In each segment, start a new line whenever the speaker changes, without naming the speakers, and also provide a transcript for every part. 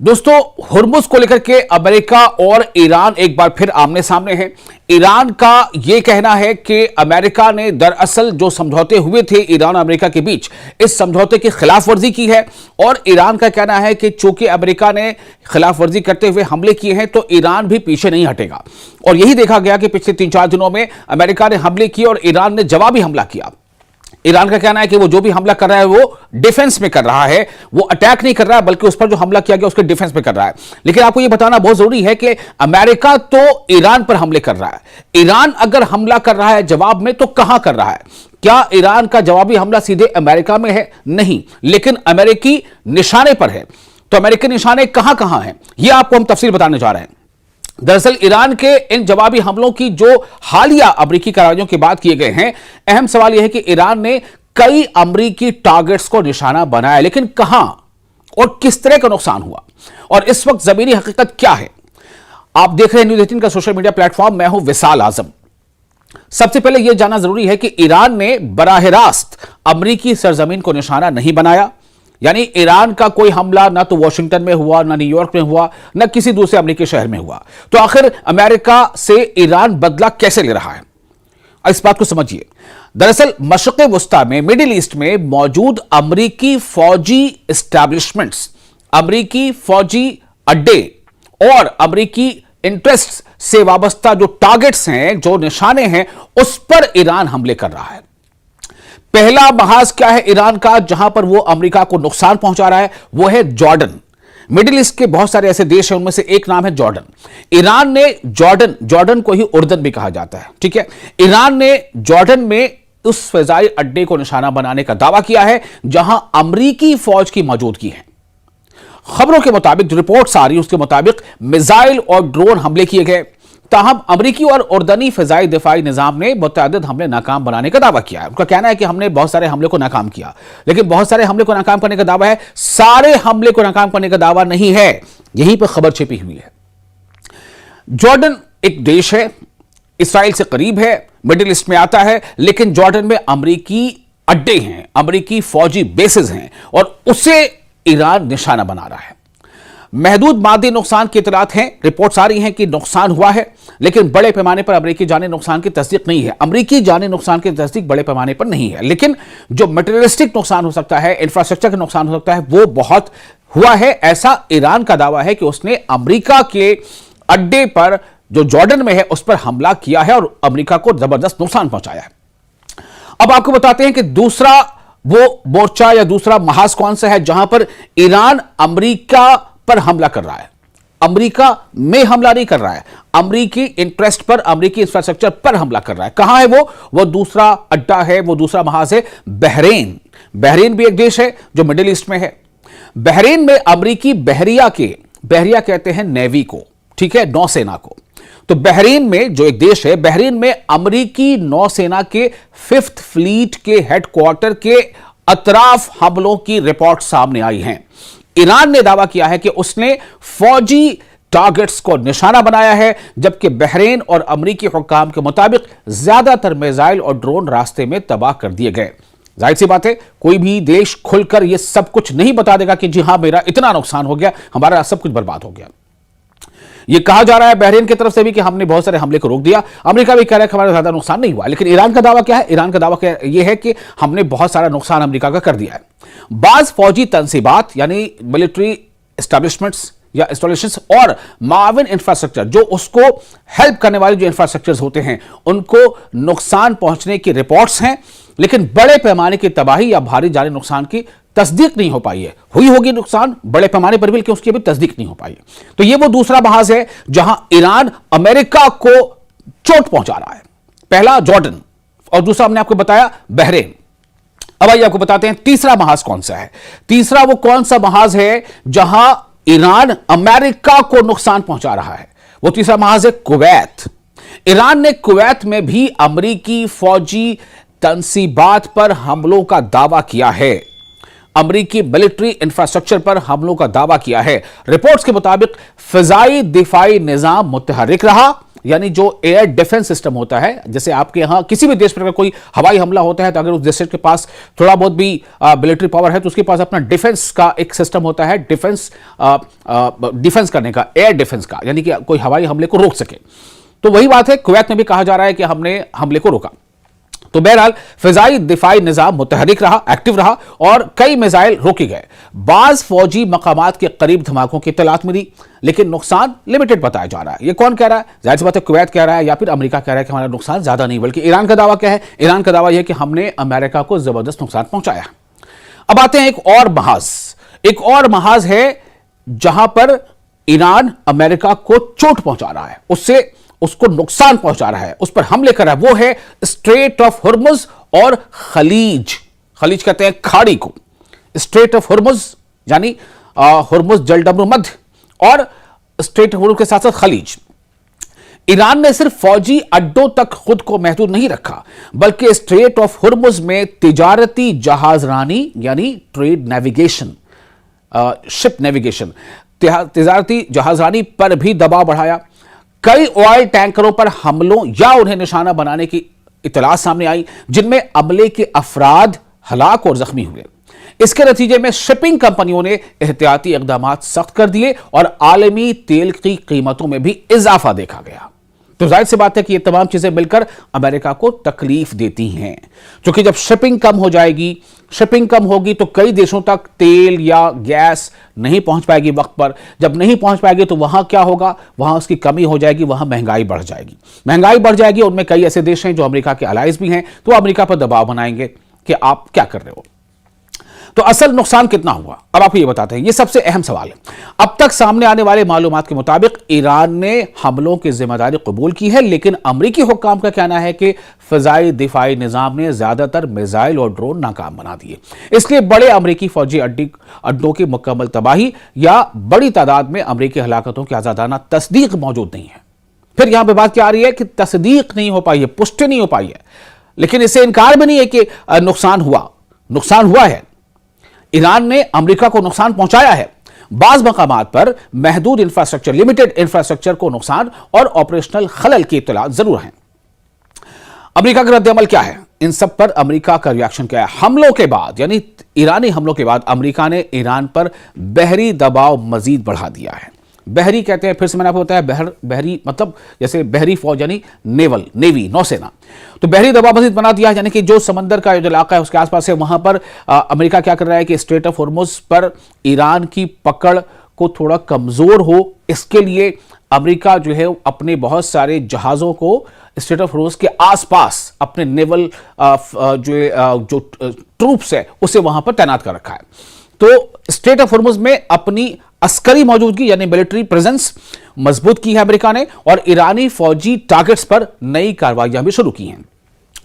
दोस्तों, हुर्मुज को लेकर के अमेरिका और ईरान एक बार फिर आमने सामने हैं। ईरान का यह कहना है कि अमेरिका ने दरअसल जो समझौते हुए थे ईरान और अमेरिका के बीच, इस समझौते की खिलाफवर्जी की है। और ईरान का कहना है कि चूंकि अमेरिका ने खिलाफवर्जी करते हुए हमले किए हैं तो ईरान भी पीछे नहीं हटेगा। और यही देखा गया कि पिछले 3-4 दिनों में अमेरिका ने हमले किए और ईरान ने जवाबी हमला किया। ईरान का कहना है कि वो जो भी हमला कर रहा है वो डिफेंस में कर रहा है, वो अटैक नहीं कर रहा है, बल्कि उस पर जो हमला किया गया उसके डिफेंस में कर रहा है। लेकिन आपको ये बताना बहुत जरूरी है कि अमेरिका तो ईरान पर हमले कर रहा है। ईरान अगर हमला कर रहा है जवाब में तो कहां कर रहा है? क्या ईरान का जवाबी हमला सीधे अमेरिका में है? नहीं, लेकिन अमेरिकी निशाने पर है। तो अमेरिकी निशाने कहां कहां हैं, यह आपको हम तफसील बताने जा रहे हैं। दरअसल ईरान के इन जवाबी हमलों की जो हालिया अमेरिकी कार्रवाइयों के बाद किए गए हैं, अहम सवाल यह है कि ईरान ने कई अमेरिकी टारगेट्स को निशाना बनाया, लेकिन कहां और किस तरह का नुकसान हुआ और इस वक्त जमीनी हकीकत क्या है? आप देख रहे हैं न्यूज़ 18 का सोशल मीडिया प्लेटफॉर्म। मैं हूं विशाल आजम। सबसे पहले यह जानना जरूरी है कि ईरान ने बराह रास्त अमेरिकी सरजमीन को निशाना नहीं बनाया। यानी ईरान का कोई हमला ना तो वॉशिंगटन में हुआ, ना न्यूयॉर्क में हुआ, ना किसी दूसरे अमेरिकी शहर में हुआ। तो आखिर अमेरिका से ईरान बदला कैसे ले रहा है, इस बात को समझिए। दरअसल मशरिक़ वुस्ता में, मिडिल ईस्ट में मौजूद अमेरिकी फौजी एस्टैब्लिशमेंट्स, अमेरिकी फौजी अड्डे और अमेरिकी इंटरेस्ट से वाबस्ता जो टारगेट्स हैं, जो निशाने हैं, उस पर ईरान हमले कर रहा है। पहला महाज क्या है ईरान का जहां पर वो अमेरिका को नुकसान पहुंचा रहा है? वो है जॉर्डन। मिडिल ईस्ट के बहुत सारे ऐसे देश हैं, उनमें से एक नाम है जॉर्डन। ईरान ने जॉर्डन को ही उर्दन भी कहा जाता है, ठीक है। ईरान ने जॉर्डन में उस फजाई अड्डे को निशाना बनाने का दावा किया है जहां अमेरिकी फौज की मौजूदगी है। खबरों के मुताबिक, जो रिपोर्ट्स आ रही है उसके मुताबिक मिसाइल और ड्रोन हमले किए गए। ताहम अमेरिकी और उर्दनी फिजाई दिफाई निजाम ने मुतअद्दिद हमले नाकाम बनाने का दावा किया है। उनका कहना है कि हमने बहुत सारे हमले को नाकाम किया, लेकिन बहुत सारे हमले को नाकाम करने का दावा है, सारे हमले को नाकाम करने का दावा नहीं है। यहीं पर खबर छिपी हुई है। जॉर्डन एक देश है, इसराइल से करीब है, मिडिल ईस्ट में आता है, लेकिन जॉर्डन में अमेरिकी अड्डे हैं, अमेरिकी फौजी बेसेस हैं और उसे ईरान निशाना बना रहा है। महदूद मादी नुकसान की इतलात हैं, रिपोर्ट्स आ रही हैं कि नुकसान हुआ है, लेकिन बड़े पैमाने पर अमेरिकी जानी नुकसान की तस्दीक नहीं है। अमेरिकी जानी नुकसान की तस्दीक बड़े पैमाने पर नहीं है, लेकिन जो मटेरियलिस्टिक नुकसान हो सकता है, इंफ्रास्ट्रक्चर का नुकसान हो सकता है, वो बहुत हुआ है। ऐसा ईरान का दावा है कि उसने अमेरिका के अड्डे पर जो जॉर्डन में है उस पर हमला किया है और अमेरिका को जबरदस्त नुकसान पहुंचाया है। अब आपको बताते हैं कि दूसरा वो मोर्चा या दूसरा महाज कौन सा है जहां पर ईरान अमेरिका पर हमला कर रहा है। अमेरिका में हमला नहीं कर रहा है, अमेरिकी इंटरेस्ट पर, अमेरिकी इंफ्रास्ट्रक्चर पर हमला कर रहा है। कहां है वो दूसरा अड्डा है, वो दूसरा महाज है बहरीन। बहरीन भी एक देश है जो मिडिल ईस्ट में है। बहरीन में अमेरिकी बहरिया कहते हैं नेवी को, ठीक है, नौसेना को। तो बहरीन में जो एक देश है, बहरीन में अमेरिकी नौसेना के 5th फ्लीट के हेडक्वार्टर के अतराफ हमलों की रिपोर्ट सामने आई हैं। ईरान ने दावा किया है कि उसने फौजी टारगेट्स को निशाना बनाया है, जबकि बहरीन और अमेरिकी हुक्काम के मुताबिक ज्यादातर मिसाइल और ड्रोन रास्ते में तबाह कर दिए गए। जाहिर सी बात है, कोई भी देश खुलकर यह सब कुछ नहीं बता देगा कि जी हां मेरा इतना नुकसान हो गया, हमारा सब कुछ बर्बाद हो गया। यह कहा जा रहा है बहरीन की तरफ से भी कि हमने बहुत सारे हमले को रोक दिया। अमेरिका भी कह रहा है कि हमारा ज्यादा नुकसान नहीं हुआ, लेकिन ईरान का दावा क्या है? ईरान का दावा यह है कि हमने बहुत सारा नुकसान अमेरिका का कर दिया है। बाज फौजी तंसीबात यानी मिलिट्री एस्टैब्लिशमेंट्स या इंस्टॉलेशंस और माविन इंफ्रास्ट्रक्चर, जो उसको हेल्प करने वाले जो इंफ्रास्ट्रक्चर्स होते हैं, उनको नुकसान पहुंचने की रिपोर्ट्स हैं, लेकिन बड़े पैमाने की तबाही या भारी जानी नुकसान की तस्दीक नहीं हो पाई है। हुई होगी नुकसान बड़े पैमाने पर भी, लेकिन उसकी भी तस्दीक नहीं हो पाई है। तो यह वो दूसरा महाज है जहां ईरान अमेरिका को चोट पहुंचा रहा है। पहला जॉर्डन और दूसरा हमने आपको बताया बहरीन। अब आइए आपको बताते हैं तीसरा महाज कौन सा है। तीसरा वो कौन सा महाज है जहां ईरान अमेरिका को नुकसान पहुंचा रहा है? वो तीसरा महाज है कुवैत। ईरान ने कुवैत में भी अमेरिकी फौजी तंसीबात पर हमलों का दावा किया है, अमेरिकी मिलिट्री इंफ्रास्ट्रक्चर पर हमलों का दावा किया है। रिपोर्ट्स के मुताबिक फिजाई दिफाई निजाम मुतहर्रिक रहा, यानी जो एयर डिफेंस सिस्टम होता है, जैसे आपके यहां किसी भी देश पर अगर कोई हवाई हमला होता है तो अगर उस देश के पास थोड़ा बहुत भी मिलिट्री पावर है तो उसके पास अपना डिफेंस का एक सिस्टम होता है, डिफेंस करने का, एयर डिफेंस का, यानी कि कोई हवाई हमले को रोक सके। तो वही बात है, कुवैत में भी कहा जा रहा है कि हमने हमले को रोका। तो बहरहाल फिजाई दिफाई निजाम मुतहरिक रहा, एक्टिव रहा और कई मिसाइल रोके गए। बाज फौजी मकामात के करीब धमाकों की इत्तलात मिली, लेकिन नुकसान लिमिटेड बताया जा रहा है। ये कौन कह रहा है? जाहिर सी बात है कुवैत कह रहा है या फिर अमेरिका कह रहा है कि हमारा नुकसान ज्यादा नहीं, बल्कि ईरान का दावा क्या है? ईरान का दावा यह कि हमने अमेरिका को जबरदस्त नुकसान पहुंचाया। अब आते हैं एक और महाज है जहां पर ईरान अमेरिका को चोट पहुंचा रहा है, उसको नुकसान पहुंचा रहा है, उस पर हमले कर रहा है। वो है स्ट्रेट ऑफ हुर्मुज और खलीज कहते हैं खाड़ी को। स्ट्रेट ऑफ हुर्मुज यानी हुर्मुज जलडमरू मध्य और स्ट्रेट ऑफ हुर्मुज के साथ साथ खलीज। ईरान ने सिर्फ फौजी अड्डों तक खुद को महदूद नहीं रखा, बल्कि स्ट्रेट ऑफ हुर्मुज में तिजारती जहाजरानी यानी ट्रेड नेविगेशन, शिप नेविगेशन, तिजारती जहाजरानी पर भी दबाव बढ़ाया। कई ऑयल टैंकरों पर हमलों या उन्हें निशाना बनाने की इत्तला सामने आई, जिनमें अमले के अफराद हलाक और जख्मी हुए। इसके नतीजे में शिपिंग कंपनियों ने एहतियाती इकदाम सख्त कर दिए और आलमी तेल की कीमतों में भी इजाफा देखा गया। तो जाहिर सी बात है कि ये तमाम चीजें मिलकर अमेरिका को तकलीफ देती हैं, क्योंकि जब शिपिंग कम होगी तो कई देशों तक तेल या गैस नहीं पहुंच पाएगी वक्त पर। जब नहीं पहुंच पाएगी तो वहां क्या होगा? वहां उसकी कमी हो जाएगी, वहां महंगाई बढ़ जाएगी। उनमें कई ऐसे देश हैं जो अमेरिका के अलाइज भी हैं, तो अमेरिका पर दबाव बनाएंगे कि आप क्या कर रहे हो। तो असल नुकसान कितना हुआ, अब आपको ये बताते हैं। ये सबसे अहम सवाल है। अब तक सामने आने वाले मालूमात के मुताबिक ईरान ने हमलों की जिम्मेदारी कबूल की है, लेकिन अमरीकी हुक्काम का कहना है कि फिजाई दिफाई निजाम ने ज्यादातर मिसाइल और ड्रोन नाकाम बना दिए। इसलिए बड़े अमरीकी फौजी अड्डों की मुकम्मल तबाही या बड़ी तादाद में अमरीकी हलाकतों की आजादाना तस्दीक मौजूद नहीं है। फिर यहां पर बात क्या आ रही है कि तस्दीक नहीं हो पाई है, पुष्टि नहीं हो पाई है, लेकिन इससे इनकार भी नहीं है कि नुकसान हुआ है। ईरान ने अमेरिका को नुकसान पहुंचाया है। बाज मकामात पर महदूद इंफ्रास्ट्रक्चर, लिमिटेड इंफ्रास्ट्रक्चर को नुकसान और ऑपरेशनल खलल की इत्तला जरूर है। अमेरिका का रद्द-ए-अमल क्या है? इन सब पर अमेरिका का रिएक्शन क्या है? हमलों के बाद, यानी ईरानी हमलों के बाद अमेरिका ने ईरान पर बहरी दबाव मजीद बढ़ा दिया है। बहरी कहते हैं, फिर से मैंने आपको बताया, बहरी मतलब जैसे बहरी फौज यानी नेवी, नौसेना। तो बहरी दबाव मजीद बना दिया है, यानी कि जो समंदर का जो इलाका है उसके आसपास है, वहां पर अमेरिका क्या कर रहा है कि स्ट्रेट ऑफ हुर्मुज पर ईरान की पकड़ को थोड़ा कमजोर हो, इसके लिए अमेरिका जो है अपने बहुत सारे जहाजों को स्ट्रेट ऑफ हुर्मुज के आसपास अपने नेवल जो ट्रूप्स है उसे वहां पर तैनात कर रखा है। तो स्ट्रेट ऑफ हुर्मुज में अपनी अस्करी मौजूदगी यानी मिलिट्री प्रेजेंस मजबूत की है अमेरिका ने, और ईरानी फौजी टारगेट्स पर नई कार्रवाइयां भी शुरू की हैं।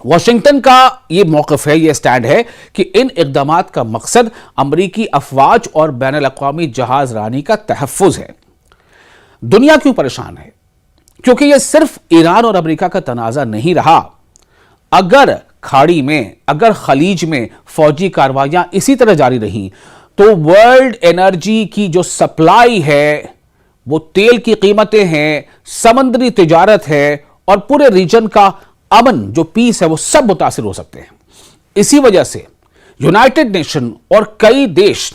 वाशिंगटन का यह मौकफ है, यह स्टैंड है कि इन इकदामात का मकसद अमरीकी अफवाज और बैनुल-अक़वामी जहाज रानी का तहफ़्फ़ुज़ है। दुनिया क्यों परेशान है? क्योंकि यह सिर्फ ईरान और अमेरिका का तनाज़ा नहीं रहा। अगर खाड़ी में, अगर खलीज में फौजी कार्रवाइयां इसी तरह जारी रही तो वर्ल्ड एनर्जी की जो सप्लाई है, वो तेल की कीमतें हैं, समुद्री तिजारत है और पूरे रीजन का अमन, जो पीस है, वो सब मुतासिर हो सकते हैं। इसी वजह से यूनाइटेड नेशन और कई देश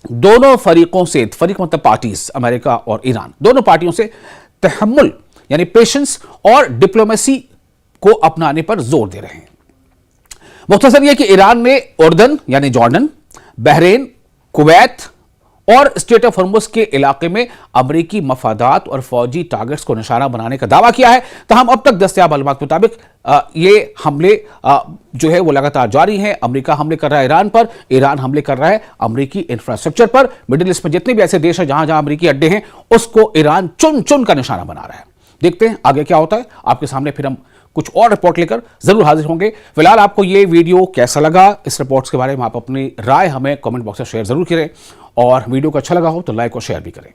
दोनों फरीकों से, फरीक मतलब पार्टीज, अमेरिका और ईरान, दोनों पार्टियों से तहम्मुल यानी पेशेंस और डिप्लोमेसी को अपनाने पर जोर दे रहे हैं। मुख्तसर यह कि ईरान ने उर्दन यानी जॉर्डन, बहरीन, कुवैत और स्ट्रेट ऑफ हुर्मुज के इलाके में अमरीकी मफादात और फौजी टारगेट्स को निशाना बनाने का दावा किया है। तमाम अब तक दस्तयाब मालूमात के मुताबिक ये हमले जो है वो लगातार जारी हैं। अमरीका हमले कर रहा है ईरान पर, ईरान हमले कर रहा है अमरीकी इंफ्रास्ट्रक्चर पर। मिडिल ईस्ट में जितने भी ऐसे देश हैं जहां जहां अमरीकी अड्डे हैं, उसको ईरान चुन चुन का निशाना बना रहा है। देखते हैं आगे क्या होता है। आपके सामने फिर हम कुछ और रिपोर्ट लेकर जरूर हाजिर होंगे। फिलहाल आपको ये वीडियो कैसा लगा, इस रिपोर्ट्स के बारे में आप अपनी राय हमें कमेंट बॉक्स में शेयर जरूर करें, और वीडियो को अच्छा लगा हो तो लाइक और शेयर भी करें।